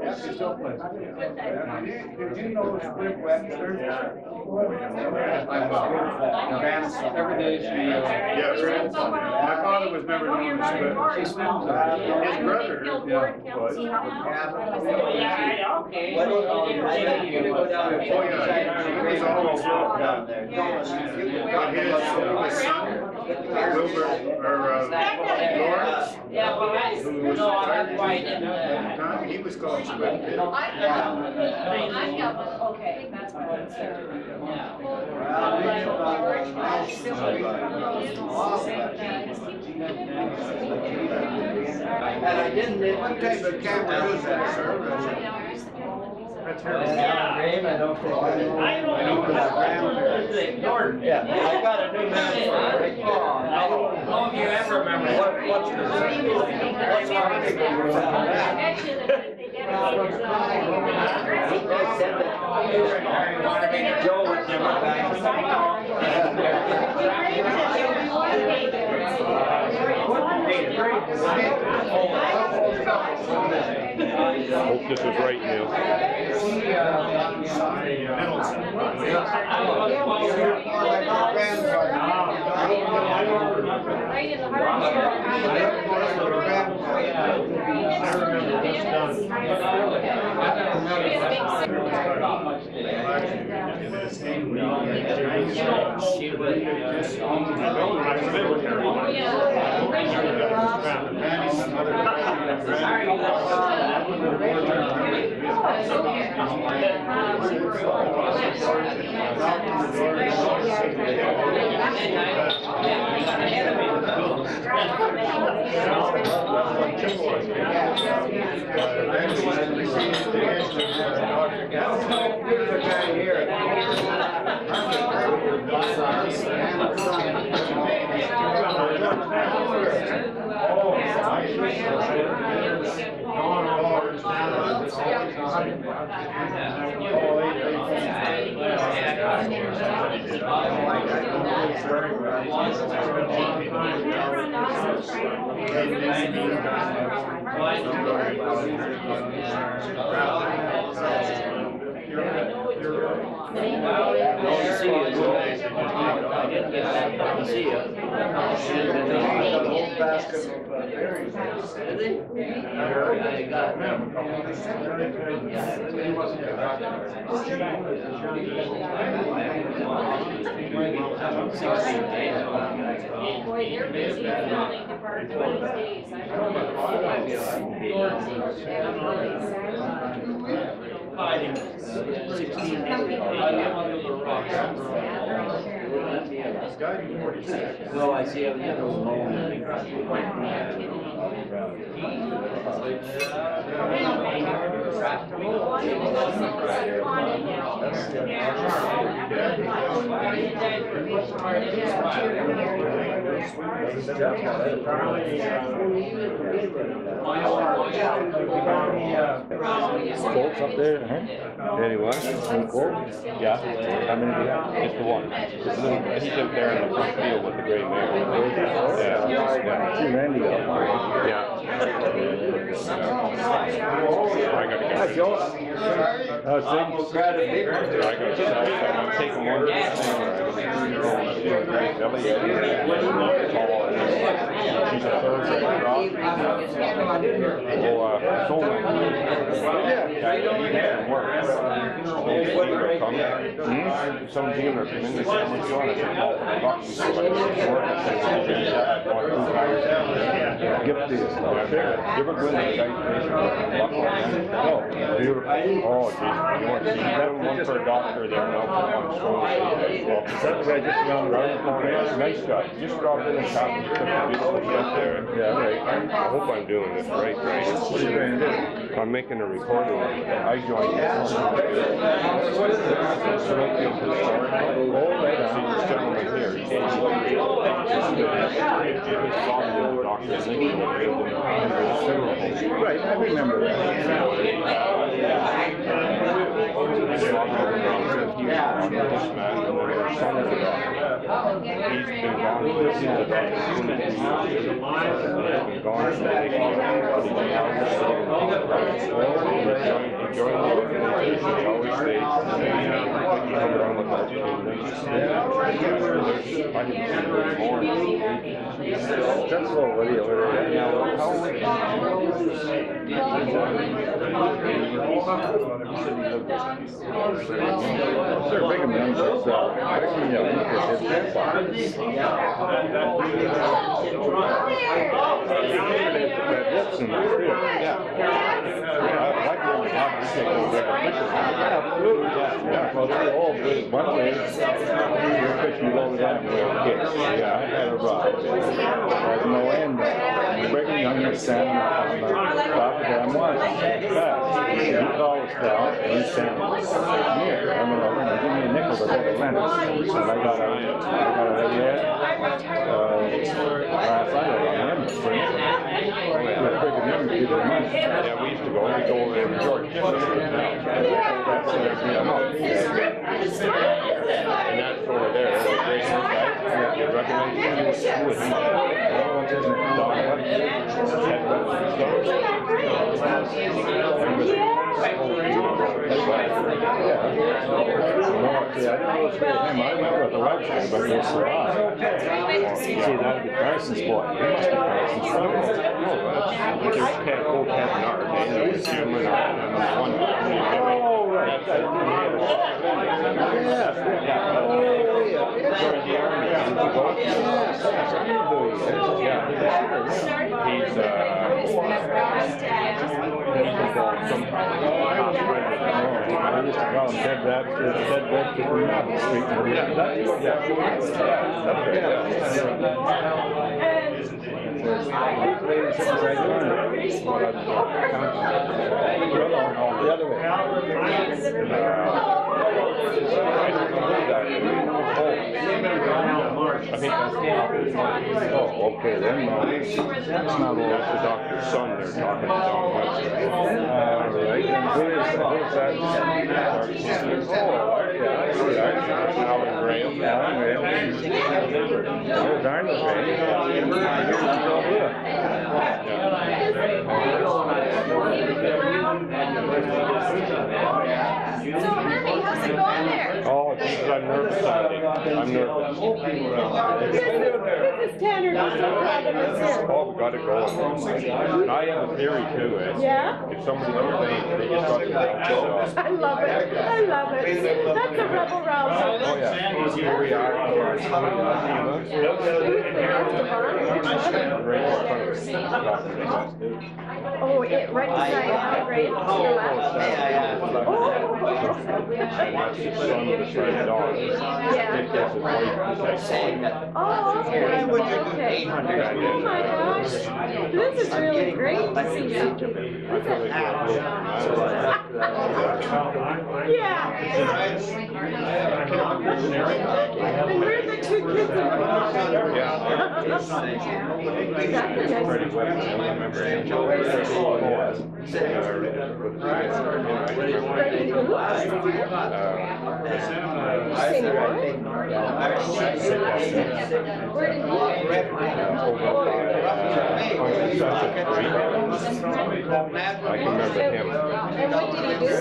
Yes, he still plays. Did you know Split Webster? Every day she. Yes. My father was never known to swim. His brother. He was called Swim. I have one. Okay, that's what I'm saying. And I didn't know what type of camera is that, sir? That's her. I don't think I Yeah, I got a new man for it. I don't know if you ever remember What's Joe was never back. Hope this is right, Neil. Boy, they're busy filming department Wednesdays. No, I see everything was long. Bolts up there, Anyway. Yeah. How many do you have? Just the one. Just little, he's up there in the front field with the gray mare. Yeah. See Randy up. Yeah. I gotta get. Hi, Joe. I gotta sell some. I'm taking one. She's a third grade. Sold it. Yeah, work. Some dealer came in this summer, so I said, oh, bucks, so I give it to you. Give it with the guy. Oh, beautiful. Oh, geez. You want to see one for a doctor there now for one soul. Is that the guy just around the road? Nice guy. Just dropped in and shot and took a beautiful stuff there. Yeah, right. I hope I'm doing this right. What are you trying to do? I'm making a recording. I joined what is it? Oh, right. See this gentleman here. Right, I remember that. been gone for this year, he's been gone for this year. He joined the organization, he always stayed, he come around with us. I didn't see him anymore. That's already over there. Now, how old is he? They're big amounts of stuff. Actually, yeah, look at his grandfather. Absolutely, yeah. Well, they're all good. One way, you're fishing all the time with kids. Yeah, I had a rod. There's no end. Breaking understand on the program was fast. He calls down and he said, here, I'm going to give me a nickel to take a rent. So I got a head. Last night on him. Yeah, we used to go over in Georgia. And that's over there. You recognize I remember at the website, but you'll see that'd be Carson's boy. He must be Carson's boy. There's Cat, old Cat Nard, and Jim and one. Oh, right. I used to call him Dead Raptor, Dead Raptor from Mountain Street. The other way. I think that's oh, okay, then that's not all the doctor's son they're talking about. Right. Who's that? Oh, yeah, I see. Alan Graham. There's Arnold Graham. So, Herbie, how's it going there? Oh, geez, I'm nervous. I'm nervous. This is Tanner, not so proud of us. Oh, we got to go. I have a theory too. Yeah? If somebody complains, they just got to go. I love it. I love it. That's a rebel rouse. Oh, yeah. Here we are. Oh, it right beside the grave. Oh. And that's his son with his red dog. Yeah. Oh, okay. Okay. Oh my gosh. This is really great to see you. Yeah. And we're the two kids in the car. That's a nice I can remember him. And what did he do?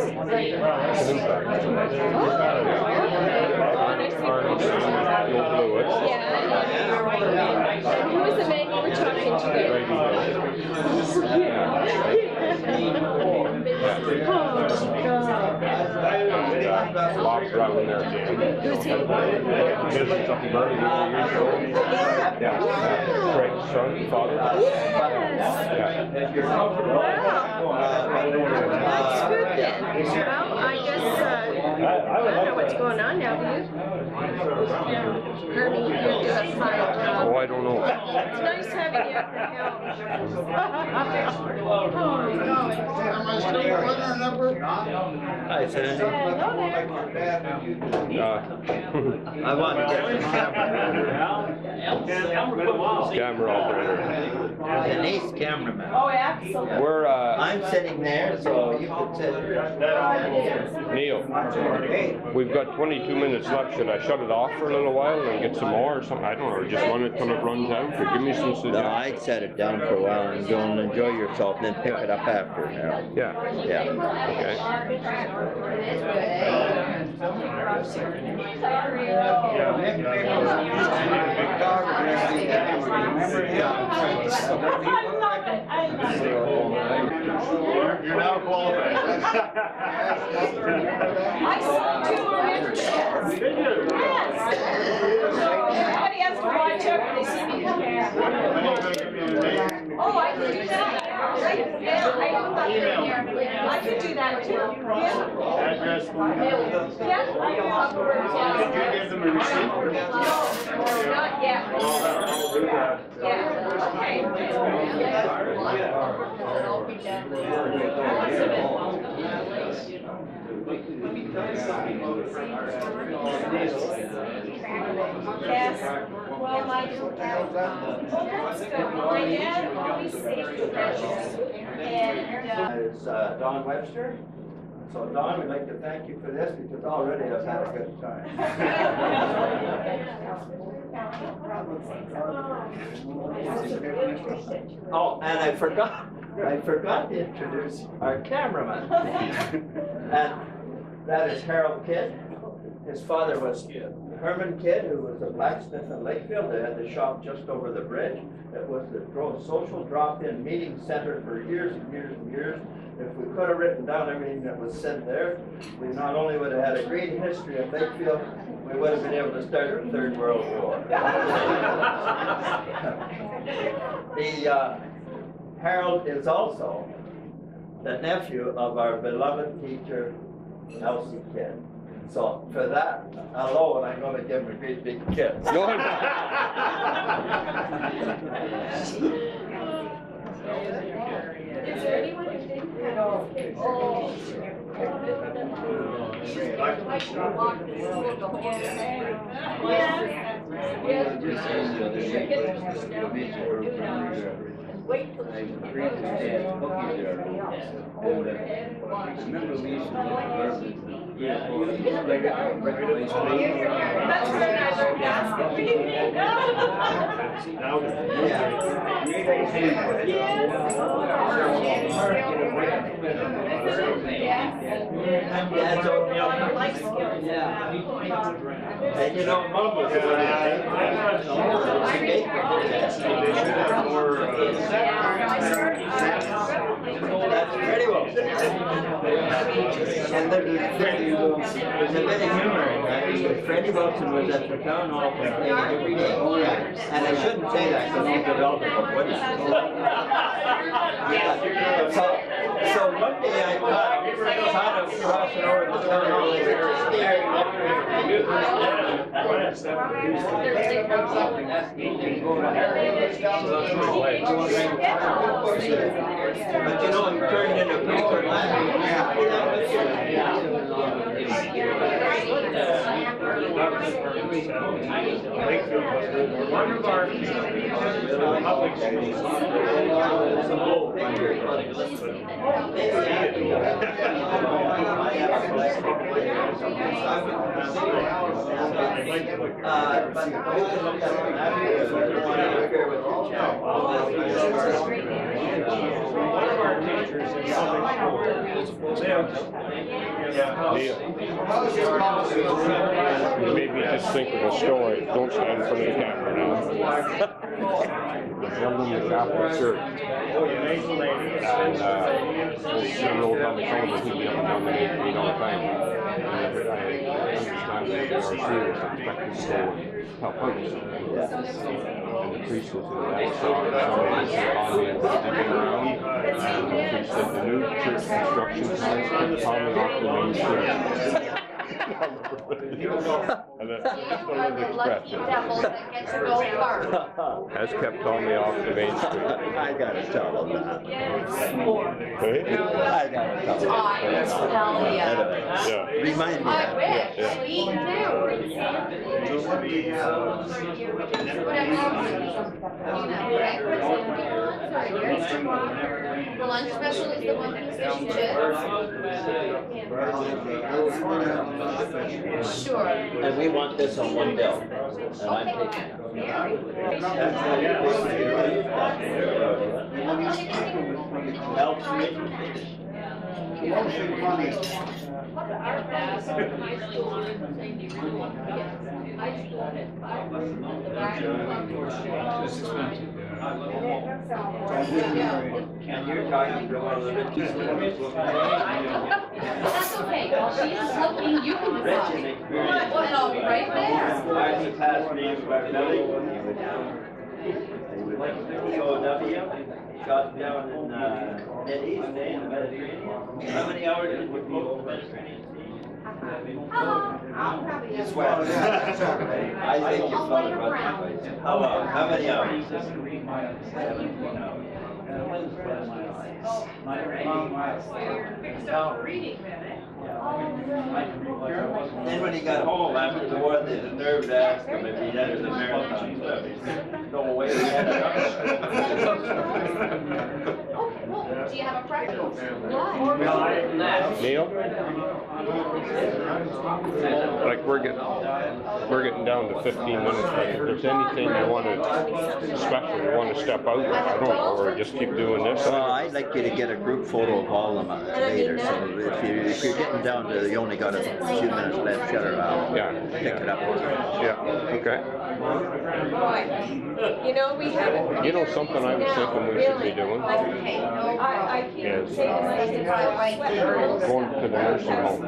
Who was the man you were talking to there? Bob's driving there again. Who's he? Business up in Berkeley. Yeah. Craig's son, father. Yes. Wow. That's good then. Well, I guess, I don't know what's going on now, do you? Herbie, you do a fine job. Oh, I don't know. It's nice having you at the helm. Hi, Sandy. Hello there. I want to get some Camera operator. Denise, cameraman. Oh, absolutely. We're, I'm sitting there, so you can sit. Neil, we've got 22 minutes left. Should I shut it off for a little while and get some more or something? I don't know, or just run it till it runs out, or give me some suggestions. No, I'd set it down for a while and go and enjoy yourself, then pick it up after, Harold. Yeah. Yeah. You're now qualified. I saw 2 more memberships. Did you? Yes. Everybody has to watch out when they see me come here. Oh, I can do that. Right? Yeah, I don't have it here. I can do that too. Yeah. Address. Yeah. Did you give them a receipt? No, not yet. I'll do that. Yeah, okay. Yes, well, my, well, that's good. My dad always saved the precious. And, It's Don Webster. So Don, we'd like to thank you for this because already I've had a good time. Oh, and I forgot to introduce our cameraman. And that is Harold Kidd. His father was Herman Kidd, who was a blacksmith in Lakefield. They had the shop just over the bridge. It was the social drop-in meeting center for years and years and years. If we could have written down everything that was said there, we not only would have had a great history of Lakefield, we would have been able to start the Third World War. Harold is also the nephew of our beloved teacher, Elsie Kidd. So for that alone, I'm going to give him a great big kiss. is there anyone who didn't have? Oh. Wait till Yeah. that's when I learned And you know, Mom was that's pretty well. And there's a bit of humor in that because Freddie Wilson was at the town hall every day. And I shouldn't say that because he's developed a voice. So one day I caught him crossing over the town hall and staring up but you know, he turned into a pretty good laugh. One of our public schools. One of our teachers in public You made me just think of a story. Don't stand in front of the camera now. Held in the Catholic Church. And this young old man told me he'd be up and down the street all the time. And I understand that our students expect to go and help out. And the priest was in that song, somebody was digging around, and the priest said, the new church construction has been falling off the main street. And then, You just a are little the lucky expression. devil that gets to go first. Has kept Tommy off the main street. I gotta tell him that. Hey? I gotta tell him. I tell ya. Anyway, Yeah. remind me. I wish, Yeah. we do. The lunch special is the one piece fish and chips. Sure. And we want this on one bill, and I'm taking it. Helps me. And you're talking to one of the richest. That's okay, while she's looking, you can Rich decide. and experienced. Well, no, right there. I surpassed me by Billy. POW, shot down in Mid-East, in the Mediterranean. How many hours did you float the Mediterranean Sea? I'll probably have. Well, I think you floated right the how many hours? 17 hours. Then when he got home after the war, they the nerve to ask him if he entered the marathon club. He said, no way he had it. Do you have a preference? Neil? Like we're getting down to 15 minutes, like if there's anything you want to, special, you want to step out, I don't know, or just keep doing this. Well, I'd like you to get a group photo of all of them later, so if you're getting down to, you only got a few minutes left, shut her out. Yeah. Pick it up. Yeah, okay. You know, we haven't. You know something I was thinking we should be doing? Okay, no I problem. can't Is say much. going to the nursing home,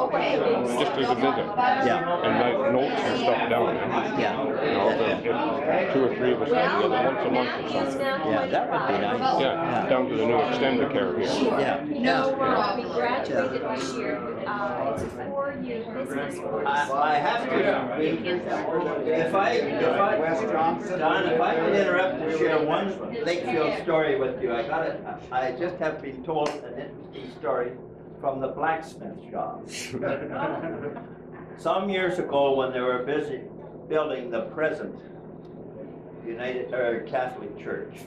Okay. just as a visit. Yeah. And write notes and stuff down. Yeah. You know, if 2 or 3 of us get together once a month or something. Yeah, that would be nice. Yeah, down to the new extended care here. Yeah. No We problem. graduated this year, it's a 4-year business course. I have to, if I can interrupt to share one Lakefield story with you, I just have been told an interesting story from the blacksmith shop. Some years ago, when they were busy building the present Catholic Church,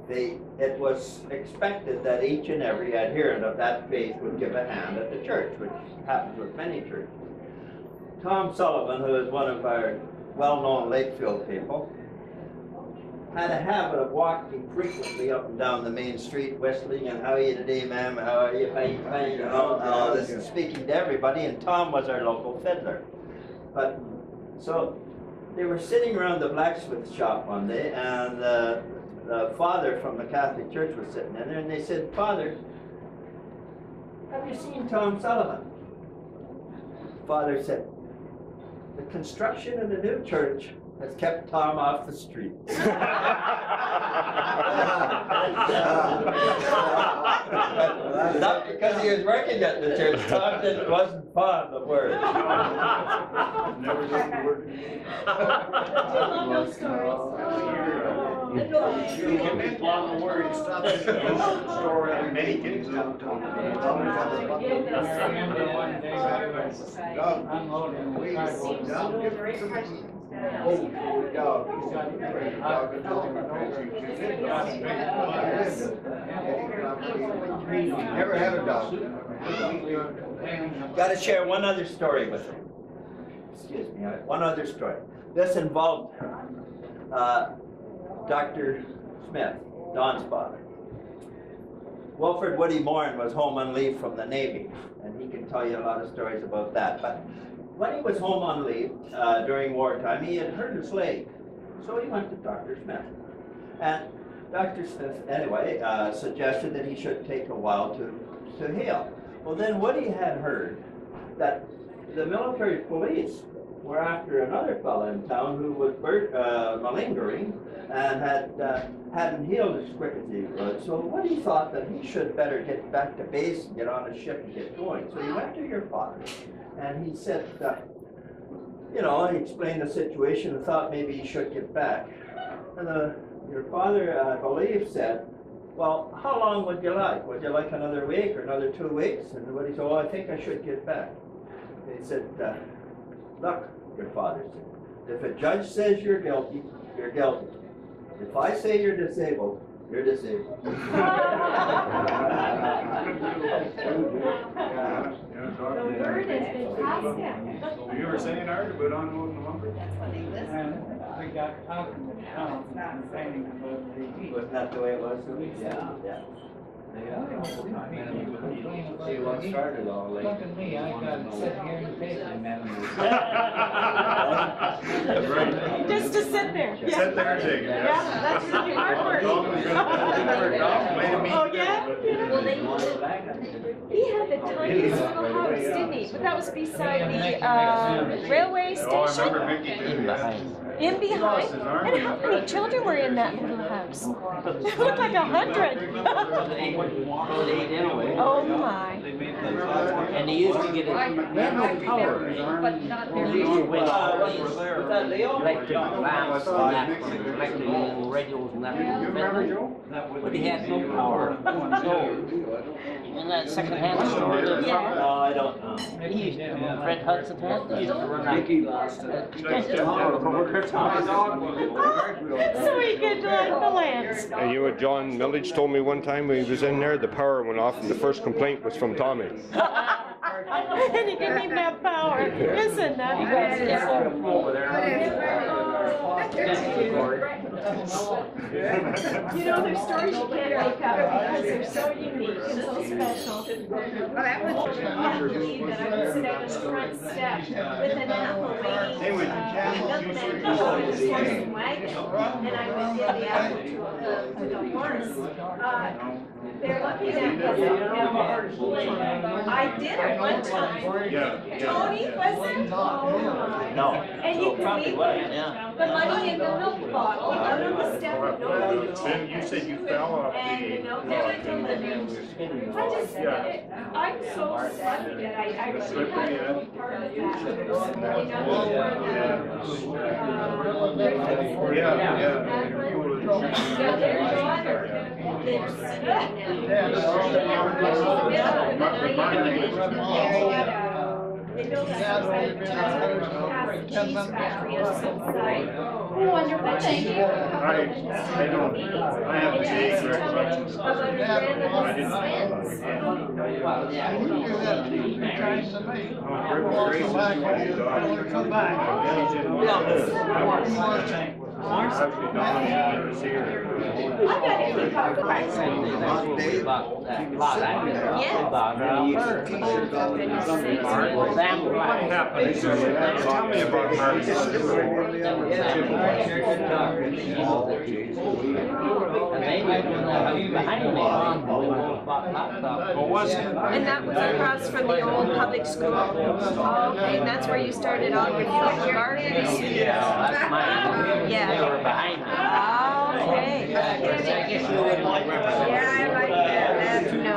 it was expected that each and every adherent of that faith would give a hand at the church, which happens with many churches. Tom Sullivan, who is one of our well-known Lakefield people, had a habit of walking frequently up and down the main street, whistling, and how are you today, ma'am, how are you, fine, you know, this is speaking to everybody, and Tom was our local fiddler. But, so, they were sitting around the blacksmith shop one day, and the father from the Catholic Church was sitting in there, and they said, "Father, have you seen Tom Sullivan?" Father said, "The construction of the new church has kept Tom off the street." Not because he was working at the church. Tom wasn't fond of work. Never used to work. You can make a lot of words, stop at the store every Many day. kids don't. Never had a dog. Got to share one other story with you. Excuse me, one other story. This involved Dr. Smith, Don's father. Wilfred Woody Moran was home on leave from the Navy, and he can tell you a lot of stories about that. But when he was home on leave during wartime, he had hurt his leg, so he went to Dr. Smith. And Dr. Smith, anyway, suggested that he should take a while to heal. Well, then Woody had heard that the military police were after another fella in town who was malingering and hadn't healed as quick as he would. So Woody thought that he should better get back to base and get on a ship and get going. So he went to your father and he said, you know, he explained the situation and thought maybe he should get back. And your father, I believe, said, well, how long would you like? Would you like another week or another 2 weeks? And Woody said, oh, I think I should get back. He said, look, your father said, if a judge says you're guilty, you're guilty. If I say you're disabled, you're disabled. The word is fantastic. You were saying, Art, about unloading lumber? That's what he listened. We got talking to Tom, complaining about the heat. Was that the way it was? Yeah. See what started all late. Look at me, I gotta sit here and take them. Just to sit there. Sit there and take it. Yeah, that's really hard work. Tom was gonna- Oh, yeah? Well, they He had the tiniest little house, didn't he? But that was beside the railway Oh, I station. remember Mickey too. In behind. And how many children were in that little house? It looked like 100. Oh my. And they used to get it, they had no power. but not very They used to win all these Was that Leo? electric lamps and that, electric little radios and that. You remember, Joe? But they had no power. So, in that second-hand store, No, I don't know. he used to, Fred Hudson had, he used to run that. So he could light the lamps. And you know what John Millage told me one time when he was in there? The power went off and the first complaint was from Tommy. And he didn't even have power. Isn't that You know, there's stories you can't make up because they're so unique and so special. I can't believe that I would sit out on the front step with an apple waiting milkman to go in his horse and wagon, and I would give the apple to the horse. They're looking at me. I did it one time. Tony, was it? Oh my. No. And you can leave the money in the milk bottle out on the step and nobody would Then take you it. said you fell off And the the. milkman went delivered. I just, I'm so lucky that I really had to be part of that. You know, Yeah. their daughter lives they built a house that cheese factory on some side. Wonderful, thank you. I don't, I have a vague recollection. I didn't. I gotta keep up with Tell me about Marty. And that was across from the old public school? Oh, okay, and that's where you started off when you went to gardens? Yeah, that's mine. Yeah. They were behind me. Okay. I guess you wouldn't remember that. Yeah, I like that. No.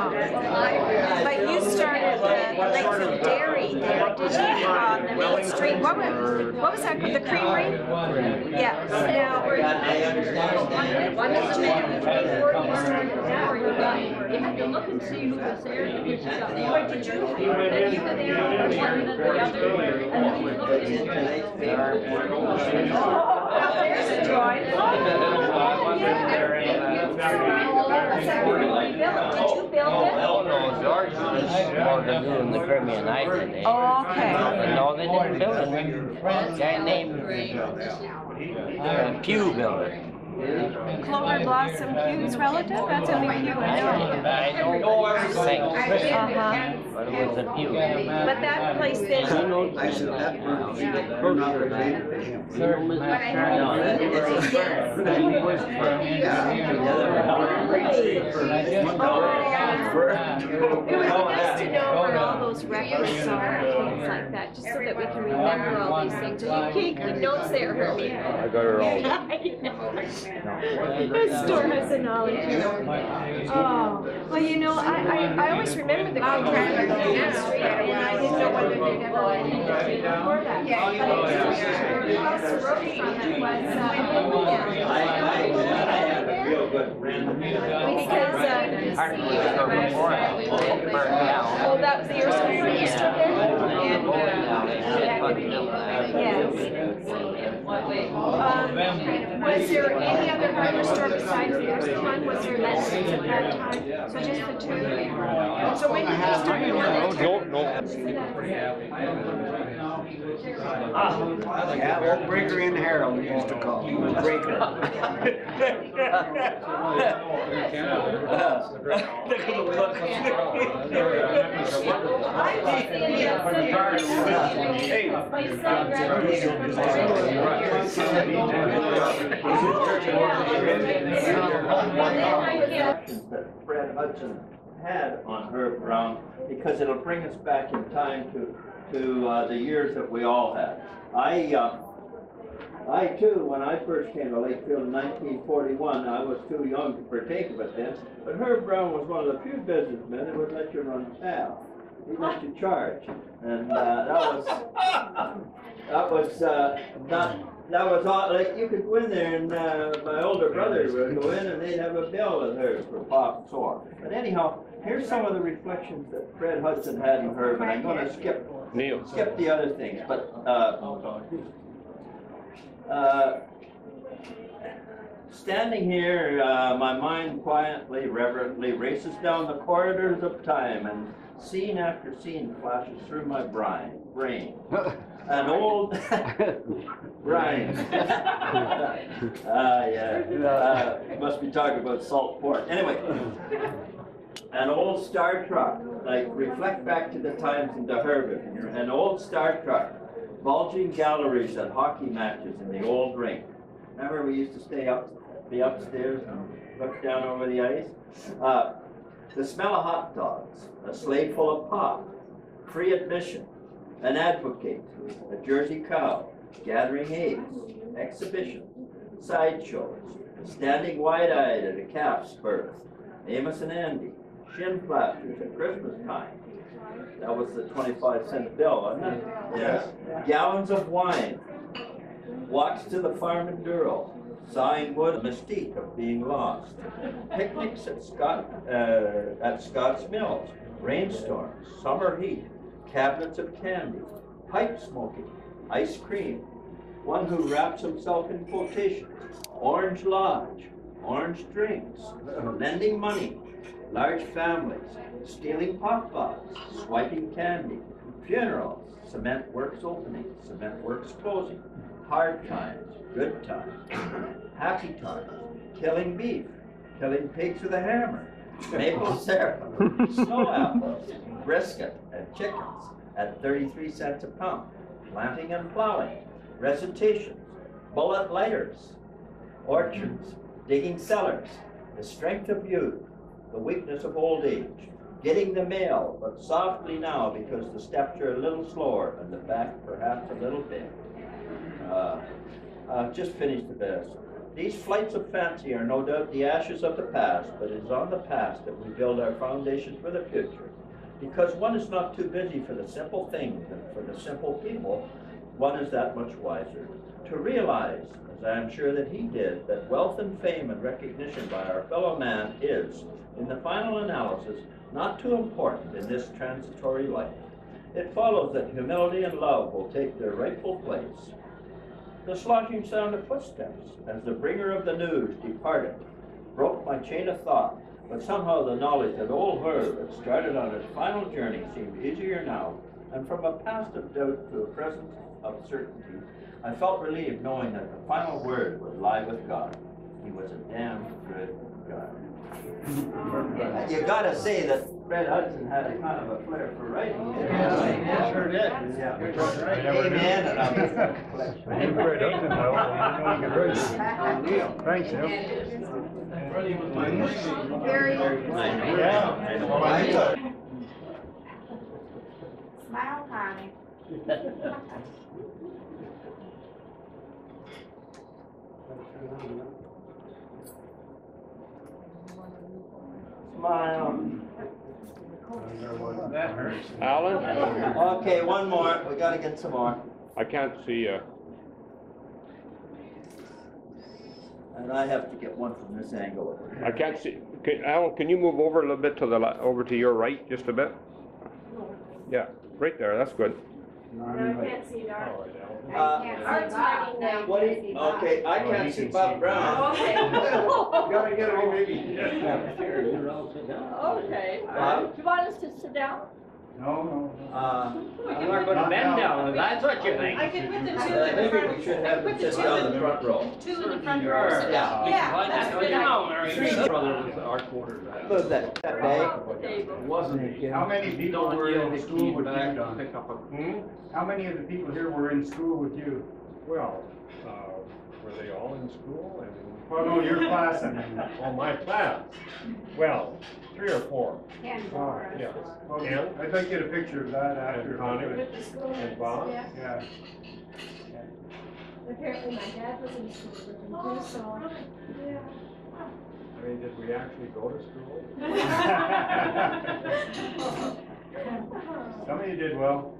But you started the Lakeville Dairy there, did you, on the main street? What was that, the creamery? Yeah. Now, One is the man. before you started that, were you done? You have to look and see who was there because you got the What did you? and you were there one and the other, and then you looked at Oh, there's a drawing. Did you build it? Oh, no, George was more than doing the Crimean Island. Oh, okay. No, they didn't build it. A guy named Pew built it. Clover Blossom Pew's relative? That's only Pew I know. I know everything. Uh-huh. but it was a view. But that place then. I said, that bird, you're not related to him. It would be nice to know where all those records are and things like that, just so that we can remember all these things. Are you keeping notes there, Herbie? I got her all. This store has the knowledge. Oh, well, you know, I always remember the King Street, and I didn't know whether they'd ever been before that. Across the road from it was, I had a real good friend. because, Part was from before it burned down. oh, that was the year before you stood there? And, yes. Was there any other hardware store besides the Erskine one? Was there less at that time? So just the two? So when did you start doing that? No. Yeah, old Breaker in Harold, we used to call him, Breaker. That Fred Hudson had on Herb Brown, because it'll bring us back in time to the years that we all had. I too, when I first came to Lakefield in 1941, I was too young to partake of it then, but Herb Brown was one of the few businessmen that would let you run tab. He let you charge, and that was all. Like, you could go in there, and my older brother would go in, and they'd have a bill with her for pop and so on. But anyhow, here's some of the reflections that Fred Hudson had in Herb, and I'm going to skip the other things, but standing here, my mind quietly, reverently races down the corridors of time, and scene after scene flashes through my brain. An old Brian. Must be talking about salt pork. Anyway, an old Star truck, like reflect back to the times in the Herbert, an old Star truck, bulging galleries at hockey matches in the old rink. Remember we used to be upstairs and look down over the ice? The smell of hot dogs, a sleigh full of pop, free admission, an advocate, a Jersey cow, gathering aids, exhibition, sideshows, standing wide-eyed at a calf's birth, Amos and Andy, shin plasters at Christmas time. That was the 25-cent bill, wasn't it? Yes. Gallons of wine, walks to the farm in Durrell, sawing wood, mystique of being lost, picnics at Scott's Mills, rainstorms, summer heat, cabinets of candy, pipe smoking, ice cream, one who wraps himself in quotations, orange lodge, orange drinks, lending money, large families, stealing pop-bottles, swiping candy, funerals, cement works opening, cement works closing, hard times, good times, happy times, killing beef, killing pigs with a hammer, maple syrup, snow apples, brisket, and chickens at 33 cents a pound, planting and plowing, recitations, bullet lighters, orchards, digging cellars, the strength of youth, the weakness of old age, getting the mail, but softly now because the steps are a little slower and the back perhaps a little big. Just finished the best. These flights of fancy are no doubt the ashes of the past, but it is on the past that we build our foundation for the future. Because one is not too busy for the simple things and for the simple people, one is that much wiser. To realize, as I am sure that he did, that wealth and fame and recognition by our fellow man is, in the final analysis, not too important in this transitory life. It follows that humility and love will take their rightful place. The sloshing sound of footsteps, as the bringer of the news departed, broke my chain of thought, but somehow the knowledge that old Herb had started on his final journey seemed easier now, and from a past of doubt to a present of certainty, I felt relieved knowing that the final word would lie with God. He was a damn good God. You gotta say that Fred Hudson had a kind of a flair for writing. Yeah, sure did. Yeah. Amen. Thanks, Al. Very. Smile, honey. Smile. That hurts. Alan, Okay, one more. We gotta get some more. I can't see you. And I have to get one from this angle. I can't see. Alan, can you move over a little bit to the over to your right, just a bit? Yeah, right there. That's good. No, I can't see dark. I Uh, can't see dark. What is, okay, I can't see Bob Brown. Okay. Gotta get away, maybe. Okay. Bob? Do you want us to sit down? No. You are going to bend down, that's what you think. I can put the two in the Maybe front. we should have them just down the front row. Two in the front row. Sit down. Yeah. Why not That's a sit good down, idea. Mary? His brother was our quarterback. Move that day. Wasn't he? How many people were in school with you, Don? Pick up a. How many of the people here were in school with you? Well, were they all in school? Well, no, your class, I mean. Oh, my class? Well, 3 or 4. Ken, Yeah. Well, And I'd like to get a picture of that after. Connie. with the school. And Bob? Yeah. Yeah. Apparently my dad was in school with him too, so. Yeah. I mean, did we actually go to school? Some of you did well.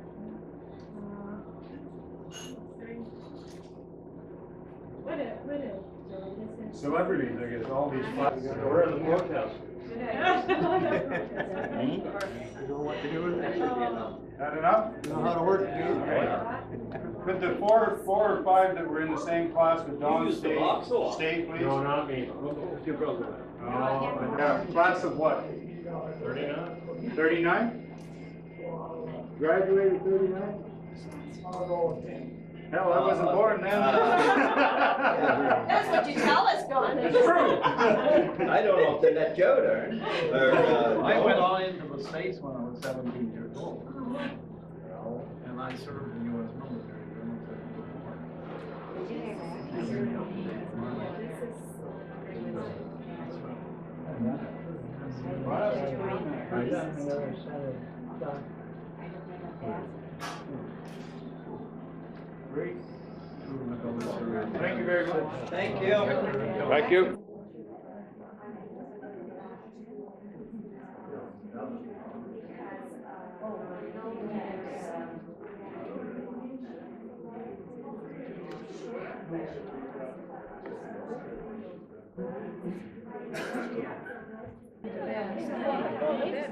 What is? Celebrities, I guess, all these classes. We're in the courthouse. Not enough? Know how to work. Could the four or five that were in the same class with Don stay, please? No, not me. Your brother. Yeah, class of what? 39? 39? Graduated 39? Hell, I wasn't born then. That's what you tell us, Don. It's true. I don't know if they let Joe learn. I went all into the States when I was 17 years old. And I served in the U.S. military. Great. Thank you very much. Thank you. Thank you.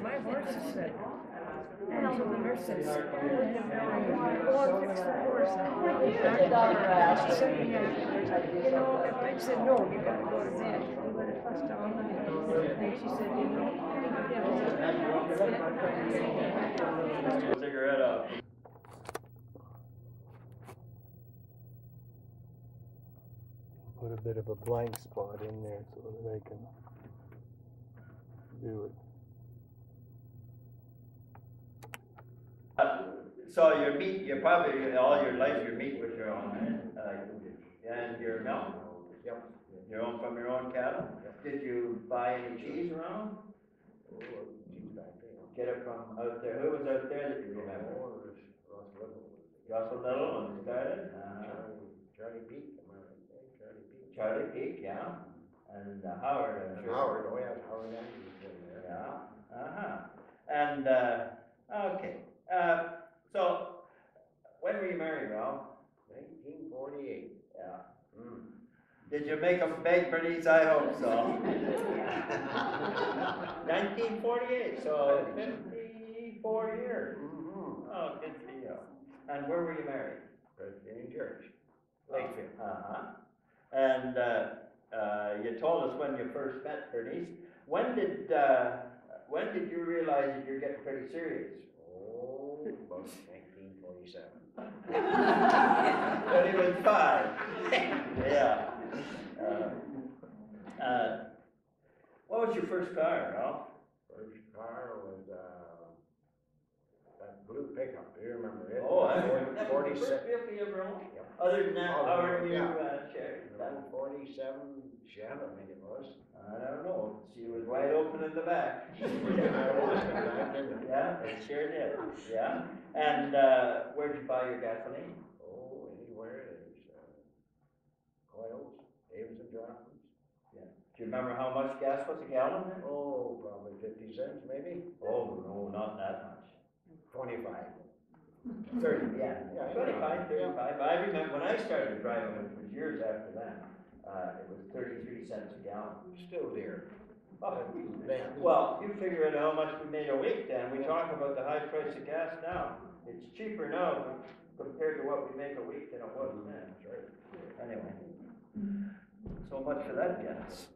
My horse is sick. And so the nurse says, go and fix the horse. She sent me, I said, no, you gotta go to bed. You gotta trust on her. And she said, Cigarette up. Put a bit of a blank spot in there so that I can do it. So your meat, you're probably, all your life, your meat was your own, right? And your milk? Yep. Your own, from your own cattle? Did you buy any cheese around? Get it from out there. Who was out there that you remember? Russell Little when he started? Charlie Peak. Charlie Peak, yeah. And Howard, I'm sure. Howard, oh yeah, Howard Andrews was there. Yeah, and, okay. So, when were you married, Ralph? 1948. Yeah. Did you make a beg for these? I hope so. 1948, so 54 years. Oh, good for you. And where were you married? Presbyterian Church. Lakefield. And you told us when you first met Bernice. When did you realize that you're getting pretty serious? Oh, about 1947. When he was 5. Yeah. What was your first car, Ralph? First car was, that blue pickup, do you remember it? Oh, that's the first 47. vehicle you ever owned? Yeah. Other than that, Oh, how are you, yeah. Sherry? No, 47 Chevy, I think it was. I don't know, she was wide open in the back. Yeah, it sure did, yeah. And, where'd you buy your gasoline? Oh, anywhere, there's, oils, Davis and Johnson's. Yeah. Do you remember how much gas was a gallon then? Oh, probably 50 cents maybe. Oh, no, not that much. 25. 30, yeah, Yeah, 25, 35. I remember when I started driving, which was years after that, it was 33 cents a gallon. Still dear. Oh, Then. well, you figure out how much we made a week then. We talk about the high price of gas now. It's cheaper now compared to what we make a week than it was then. That's right. Anyway, so much for that gas.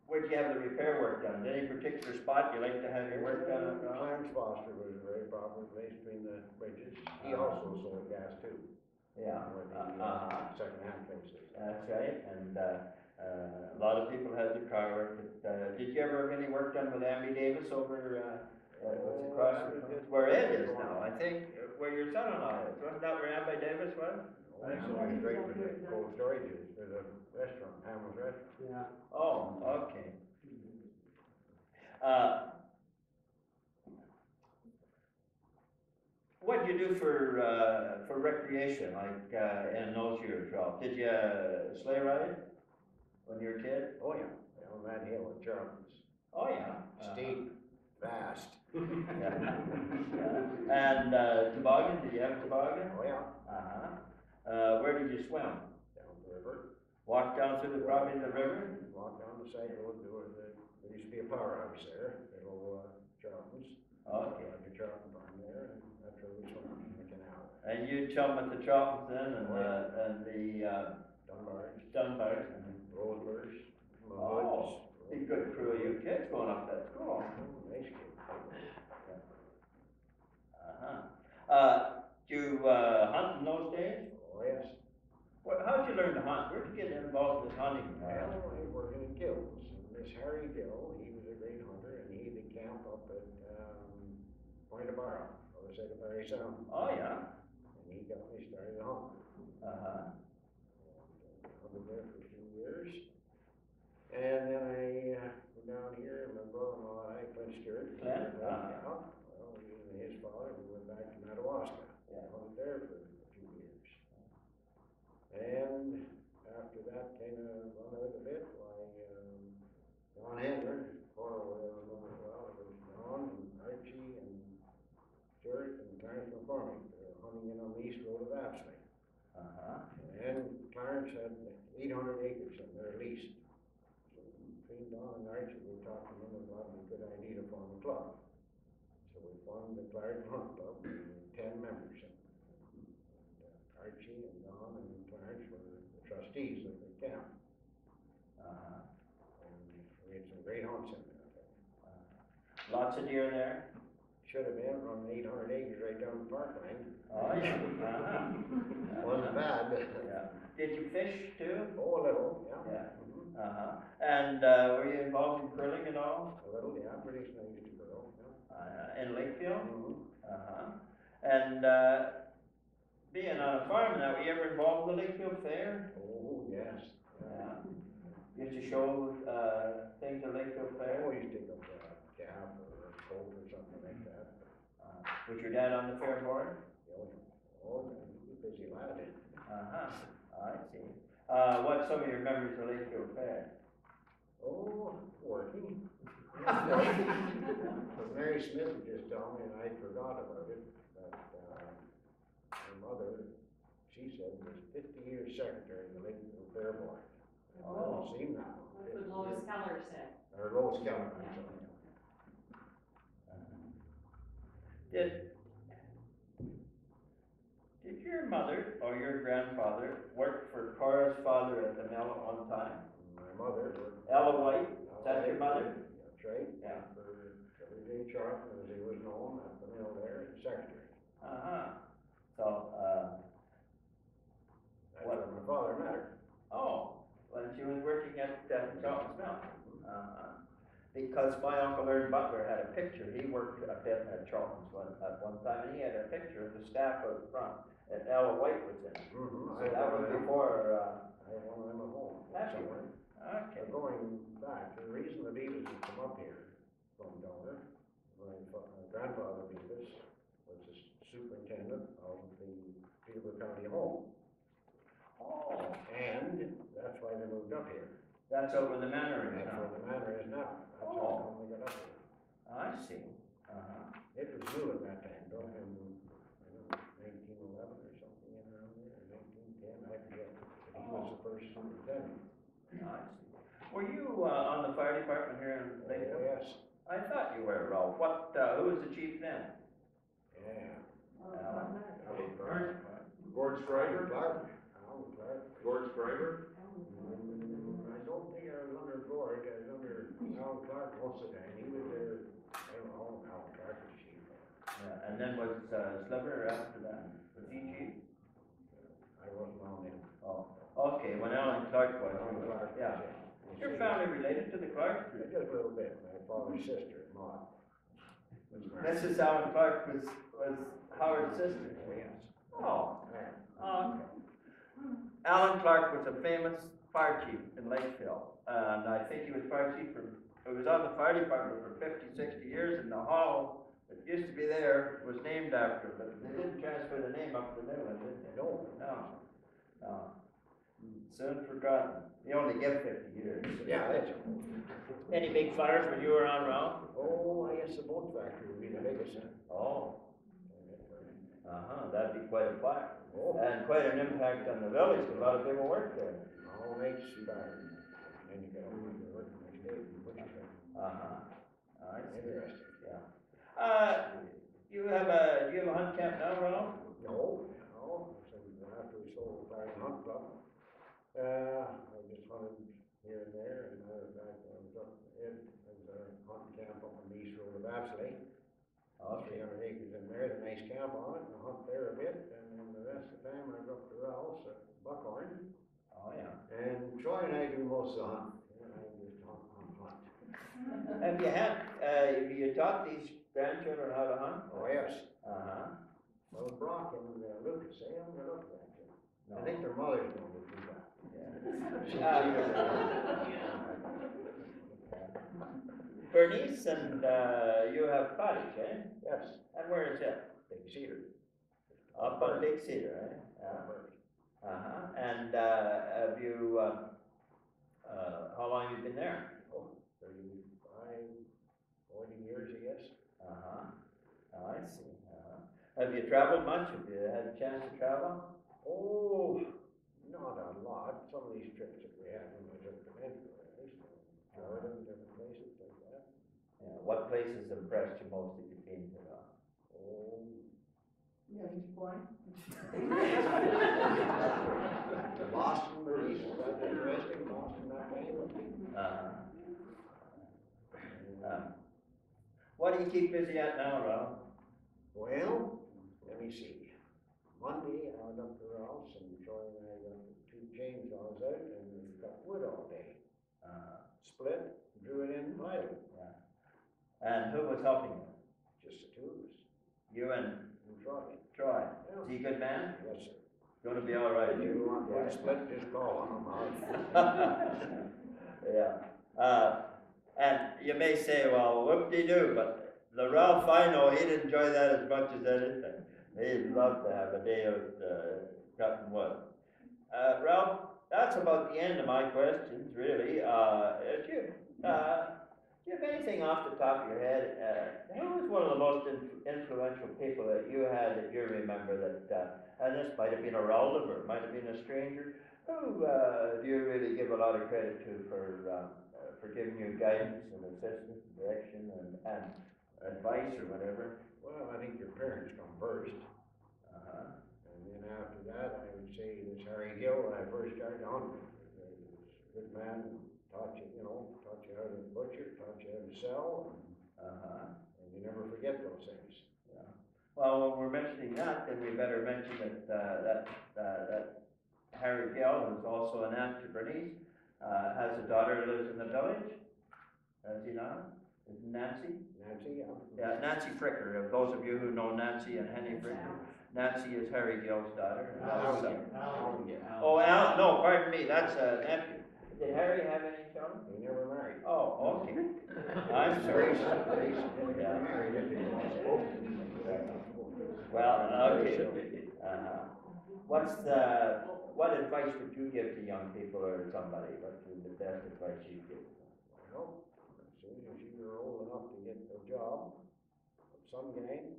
Where'd you have the repair work done? Any particular spot you like to have your work done? Clarence Foster was a very popular place between the bridges. He also sold gas too. Yeah. Where the second-hand places. That's right, and a lot of people had their car work. Did you ever have any work done with Amby Davis over what's across where Ed is now? I think where your son-in-law is. Wasn't that where Amby Davis was? Oh, I saw him right for the cold storages for the restaurant, Hamill's Restaurant. Yeah. Oh, okay. What did you do for recreation, like in those years, Ralph? Did you sleigh ride when you were a kid? Oh, yeah, on that hill at Charles. Oh, yeah. Steep, fast. Yeah. And toboggan, did you have a toboggan? Oh, yeah, Where did you swim? down the river. Walk down through the property of the river? Walk down the side road, there used to be a powerhouse there, little Charlton's. Okay. The Charlton farm there, and that's where we swam in the canal. And you chum at the Charltons then, and the Dunbars. Roseburgs, Oh, a good crew of you kids going up that school. Nice kid. Do you hunt in those days? Oh, yes. How'd you learn to hunt? Where'd you get involved with hunting? Well, I worked in Gills, and this Harry Gill, he was a great hunter, and he had a camp up at Point of Barrow, on the side of Barry Sound. Oh, yeah. And he got me started hunting. I was there for a few years. And then I went down here, my brother-in-law, Clint Stewart. Clint? Well, he and his father, we went back to Madawaska. Yeah. I was there for a few years. And after that kind of run out a bit, Don Handler, or whatever, well, it was Don and Archie and Stewart and Clarence McCormick. They were hunting in on the east road of Apsley. And Clarence had 800 acres in there leased. So between Don and Archie, we talked to them about a good idea to form a club. So we formed the Clarence Hunt Club, with 10 members in it. Archie and Don and Clarence were the trustees of the camp. And we had some great hunts in there. Lots of deer there? Should have been on 800 acres right down the park line. Oh, yeah. Wasn't bad. Yeah. Did you fish too? Oh, a little, yeah. Yeah. And were you involved in curling at all? A little, yeah, pretty soon I used to grow, yeah. In Lakefield? And being on a farm now, were you ever involved in the Lakefield Fair? Oh, yes. Yeah. Used to show things at Lakefield I Fair? always take up a calf or a colt or something like that. Was your dad on the fair board? Oh, he's a busy lad. I see. What's some of your memories of Lakefield Fair? Oh, working. But Mary Smith would just tell me, and I forgot about it, that her mother, she said, was 50 years secretary of the Lakefield Fair Board. I've never seen that one. That's what Lois Keller said. Or Lois Keller, I'm sorry. Did your mother or your grandfather work for Cora's father at the mill at one time? My mother worked. Ella White, is that your mother? That's right. Yeah. For everyday Charlton, as he was known, at the mill there, secretary. So, That's where my father met her. oh, when she was working at because my uncle Ern Butler had a picture. He worked a bit at Charlton's at one time, and he had a picture of the staff out front, and Ella White was in it. Mm-hmm. So that was before, I have one of them at home. Have you? somewhere. Okay. But going back, the reason the Beavis had come up here from Donor, my grandfather Beavis was the superintendent of the Peterborough County Home. Oh, And that's why they moved up here. that's over the manor is That's now. where the manor is now. That's Oh. how come they got up here. I see. Uh-huh. It was new at that time, don't in, I don't know, 1911 or something in around there, or 1910, I forget. But he was the first superintendent. I see. Were you on the fire department here in Oh, Lakeville? yes, I thought you were, Ralph. Who was the chief then? yeah. Alan? Gord Stryker? Clark. Alan Clark. Gord Stryker? I don't think I was under Gord, I was under Alan Clark most of the time. He was there, I don't know, Alan Clark was chief. Yeah, and then was Sliver after that? Was he chief? I wasn't on him. Oh, okay, when Alan Clark was, Alan Clark. yeah. Your family related to the Clarks? Just a little bit, my father's sister, Maud. was married. Mrs. Alan Clark was Howard's sister. Oh, yes. Oh, Yeah. okay. Alan Clark was a famous fire chief in Lakeville, and I think he was fire chief he was on the fire department for 50, 60 years, and the hall that used to be there was named after him, but they didn't transfer the name up to the new one, did they? No. No. Soon forgotten. You only get 50 years. Yeah, that's it. Any big fires when you were on, Ralph? Oh, I guess the boat factory would be the biggest one. Oh, that'd be quite a fire. Oh, And quite an impact on the village, 'cause a lot of people work there. all nights started. And then you got to work the next day, which is I see. interesting. Do you have a hunt camp now, Ralph? No, so after we sold the fire and hunt club, I just hunted here and there, and matter of fact, I was up in, there was a hunting camp up on the east road of Apsley. 300 acres in there, a nice camp on it, and I hunt there a bit, and then the rest of the time I go up to Ralph's at Buckhorn. Oh, yeah. And Troy and I do most of the hunt. I just hunt. Have you taught these grandchildren how to hunt? Oh, yes. Uh-huh. Well, Brock and Lucas, they haven't got up to that yet. No. I think their mothers know to do that. Bernice and you have cottage, eh? Yes, And where is it? Big Cedar. Up on Big Cedar, eh? Uh-huh. And have you, how long have you been there? Oh, 35, 40 years, I guess. Uh-huh. Oh, I see. Have you traveled much? Have you had a chance to travel? Oh, not a lot. Some of these trips that we had when I was up to Vancouver, at least, Florida and different places like that. Yeah. What places impressed you most that you've been to? Oh. Yeah, he's blind. Boston, Maurice, that's interesting. Boston, that kind of. What do you keep busy at now, Ralph? Well, let me see. Monday, I went up to Ralph's and Troy and I got the 2 chainsaws out and we cut wood all day. Split, drew it in, piled it. And who was helping you? Just the 2 of us. You and Troy. Troy. Yeah. Is he a good man? Yes, sir. Gonna be all right. If you want wood split, just call on him. Yeah. And you may say, well, whoop-de-doo, but the Ralph I know, he'd enjoy that as much as anything. He'd love to have a day of cutting wood. Ralph, that's about the end of my questions, really. Do you have anything off the top of your head? Who was one of the most influential people that you had that you remember that, and this might have been a relative or it might have been a stranger, who do you really give a lot of credit to for giving you guidance and assistance, direction and advice or whatever? Well, I think your parents come first. Uh-huh. And then after that, I would say this Harry Gill, when I first started hunting. He was a good man, taught you how to butcher, taught you how to sell, and you never forget those things. Yeah. Well, when we're mentioning that, then we better mention that Harry Gill, who's also an aunt to Bernice, has a daughter who lives in the village. Does he not? Is it Nancy? Nancy, yeah. Yeah, Nancy Fricker. Those of you who know Nancy and Henny Fricker, Nancy is Harry Gill's daughter. Oh, Al, no, pardon me, that's a nephew. Did Harry have any children? He never married. Oh, okay. I'm sorry. Well, okay. What advice would you give to young people or somebody? What's the best advice you give? Well, as soon as you're old enough to get a job of some kind,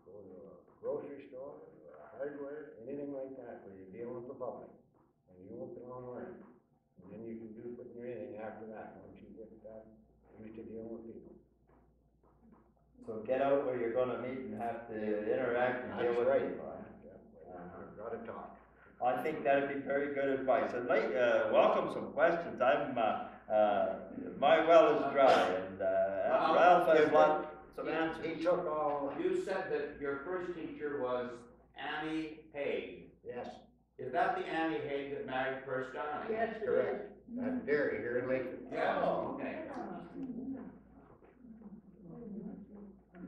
go to a grocery store, or a hardware, anything like that, where you're dealing with the public, and you won't be long learning. And then you can do putting your anything after that, once you get that used to dealing with people. So get out where you're gonna meet and have to interact and deal with people. I've got to talk. I think that'd be very good advice. I'd like, welcome some questions. My well is dry, and Ralph has some answers. He took all. You said that your first teacher was Annie Haig. Yes. Is that the Annie Haig that married First John? Yes, correct. That's Derry here in Lakewood. Yeah. Oh, okay.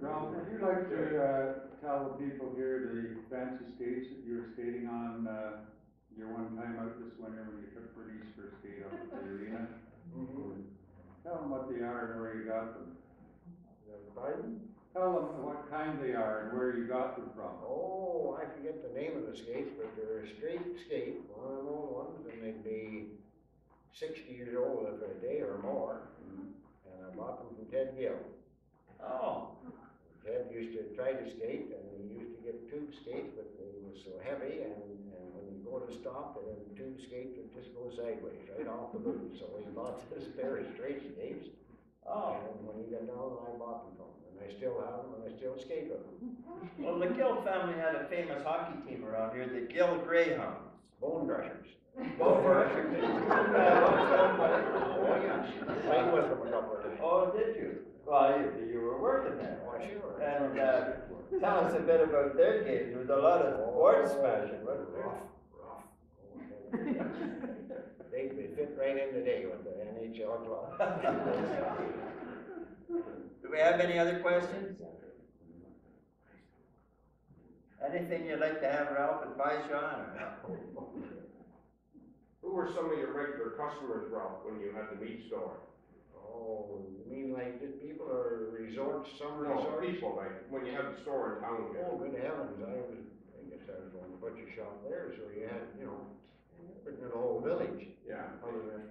Ralph, would you like to tell the people here the fancy skates that you were skating on your one time out this winter when you took Bernice for a skate out at the arena? Tell them what they are and where you got them. Pardon? Tell them what kind they are and where you got them from. Oh, I forget the name of the skates, but they're a straight skate, one of them old ones, and they'd be 60 years old for a day or more. And I bought them from Ted Gill. Oh. Ted used to try to skate, and he used to get tube skates, but they were so heavy, and when you go to stop, the tube skates would just go sideways, right off the boot. So he bought this pair of straight skates. Oh. And when he got down, I bought them from him, and I still have them, and I still skate with them. Well, the Gill family had a famous hockey team around here, the Gill Greyhounds. Bone crushers. Bone crushers. Oh, yes. Played with them a couple of times. Oh, did you? Well, you were working there. Oh, sure. And tell us a bit about their games. There was a lot of board smashing. Rough. Oh, they fit right in today with the NHL club. Do we have any other questions? Anything you'd like to have Ralph advise you on? Who were some of your regular customers, Ralph, when you had the meat store? Oh, you mean like just people or resorts, summer No, resorts? people, like when you had the store in town here. Oh, good heavens, I guess I was going to butcher shop there, so you had, pretty much the whole village. Yeah. Other than,